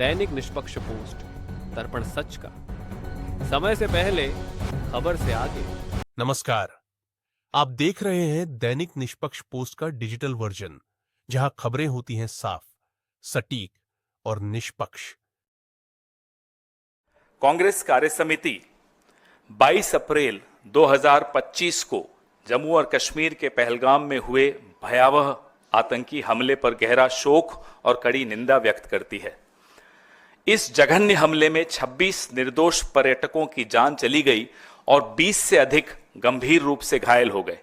दैनिक निष्पक्ष पोस्ट, दर्पण सच का, समय से पहले, खबर से आगे। नमस्कार, आप देख रहे हैं दैनिक निष्पक्ष पोस्ट का डिजिटल वर्जन, जहां खबरें होती हैं साफ, सटीक और निष्पक्ष। कांग्रेस कार्य समिति 22 अप्रैल 2025 को जम्मू और कश्मीर के पहलगाम में हुए भयावह आतंकी हमले पर गहरा शोक और कड़ी निंदा व्यक्त करती है। इस जघन्य हमले में 26 निर्दोष पर्यटकों की जान चली गई और 20 से अधिक गंभीर रूप से घायल हो गए।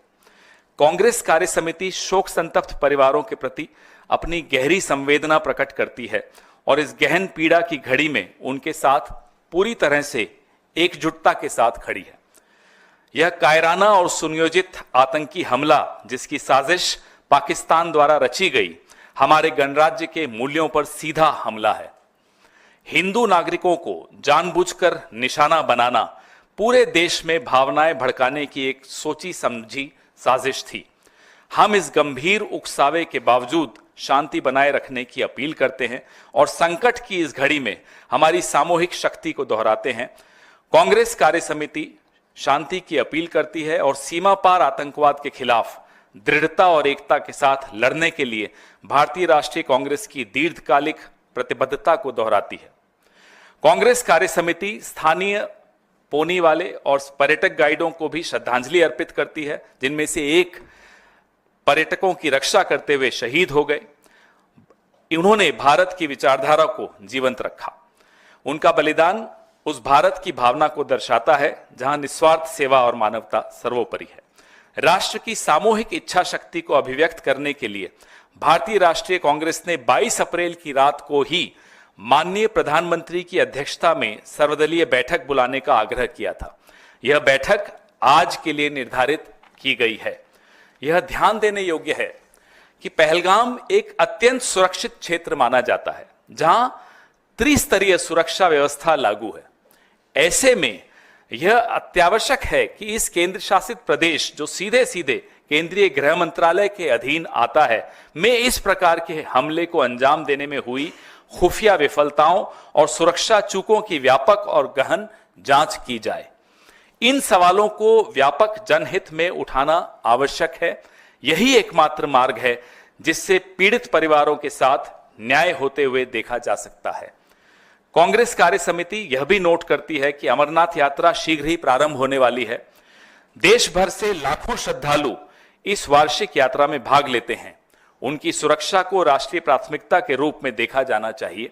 कांग्रेस कार्य समिति शोक संतप्त परिवारों के प्रति अपनी गहरी संवेदना प्रकट करती है और इस गहन पीड़ा की घड़ी में उनके साथ पूरी तरह से एकजुटता के साथ खड़ी है। यह कायराना और सुनियोजित आतंकी हमला, जिसकी साजिश पाकिस्तान द्वारा रची गई, हमारे गणराज्य के मूल्यों पर सीधा हमला है। हिंदू नागरिकों को जानबूझकर निशाना बनाना पूरे देश में भावनाएं भड़काने की एक सोची समझी साजिश थी। हम इस गंभीर उकसावे के बावजूद शांति बनाए रखने की अपील करते हैं और संकट की इस घड़ी में हमारी सामूहिक शक्ति को दोहराते हैं। कांग्रेस कार्य समिति शांति की अपील करती है और सीमा पार आतंकवाद के खिलाफ दृढ़ता और एकता के साथ लड़ने के लिए भारतीय राष्ट्रीय कांग्रेस की दीर्घकालिक प्रतिबद्धता को दोहराती है। कांग्रेस कार्य समिति स्थानीय पोनी वाले और पर्यटक गाइडों को भी श्रद्धांजलि अर्पित करती है, जिनमें से एक पर्यटकों की रक्षा करते हुए शहीद हो गए। उन्होंने भारत की विचारधारा को जीवंत रखा। उनका बलिदान उस भारत की भावना को दर्शाता है जहां निस्वार्थ सेवा और मानवता सर्वोपरि है। राष्ट्र की सामूहिक इच्छा शक्ति को अभिव्यक्त करने के लिए भारतीय राष्ट्रीय कांग्रेस ने 22 अप्रैल की रात को ही माननीय प्रधानमंत्री की अध्यक्षता में सर्वदलीय बैठक बुलाने का आग्रह किया था। यह बैठक आज के लिए निर्धारित की गई है। यह ध्यान देने योग्य है कि पहलगाम एक अत्यंत सुरक्षित क्षेत्र माना जाता है, जहां त्रिस्तरीय सुरक्षा व्यवस्था लागू है। ऐसे में यह अत्यावश्यक है कि इस केंद्र शासित प्रदेश, जो सीधे सीधे केंद्रीय गृह मंत्रालय के अधीन आता है, में इस प्रकार के हमले को अंजाम देने में हुई खुफिया विफलताओं और सुरक्षा चूकों की व्यापक और गहन जांच की जाए। इन सवालों को व्यापक जनहित में उठाना आवश्यक है। यही एकमात्र मार्ग है जिससे पीड़ित परिवारों के साथ न्याय होते हुए देखा जा सकता है। कांग्रेस कार्य समिति यह भी नोट करती है कि अमरनाथ यात्रा शीघ्र ही प्रारंभ होने वाली है। देश भर से लाखों श्रद्धालु इस वार्षिक यात्रा में भाग लेते हैं। उनकी सुरक्षा को राष्ट्रीय प्राथमिकता के रूप में देखा जाना चाहिए।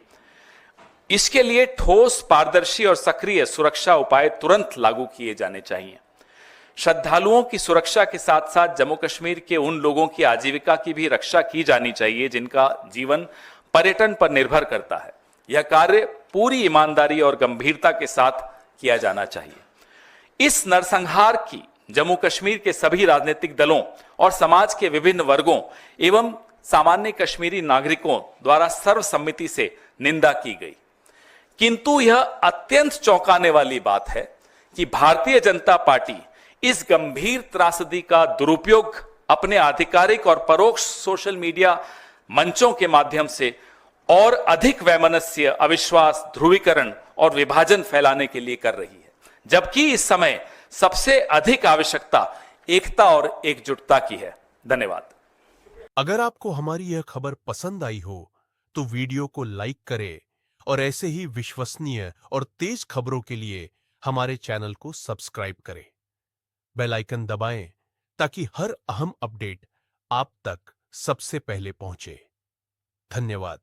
इसके लिए ठोस, पारदर्शी और सक्रिय सुरक्षा उपाय तुरंत लागू किए जाने चाहिए। श्रद्धालुओं की सुरक्षा के साथ साथ जम्मू कश्मीर के उन लोगों की आजीविका की भी रक्षा की जानी चाहिए जिनका जीवन पर्यटन पर निर्भर करता है। यह कार्य पूरी ईमानदारी और गंभीरता के साथ किया जाना चाहिए। इस नरसंहार की जम्मू कश्मीर के सभी राजनीतिक दलों और समाज के विभिन्न वर्गों एवं सामान्य कश्मीरी नागरिकों द्वारा सर्वसम्मति से निंदा की गई। किंतु यह अत्यंत चौंकाने वाली बात है कि भारतीय जनता पार्टी इस गंभीर त्रासदी का दुरुपयोग अपने आधिकारिक और परोक्ष सोशल मीडिया मंचों के माध्यम से और अधिक वैमनस्य, अविश्वास, ध्रुवीकरण और विभाजन फैलाने के लिए कर रही है, जबकि इस समय सबसे अधिक आवश्यकता एकता और एकजुटता की है। धन्यवाद। अगर आपको हमारी यह खबर पसंद आई हो तो वीडियो को लाइक करें और ऐसे ही विश्वसनीय और तेज खबरों के लिए हमारे चैनल को सब्सक्राइब करें। बेल आइकन दबाएं ताकि हर अहम अपडेट आप तक सबसे पहले पहुंचे। धन्यवाद।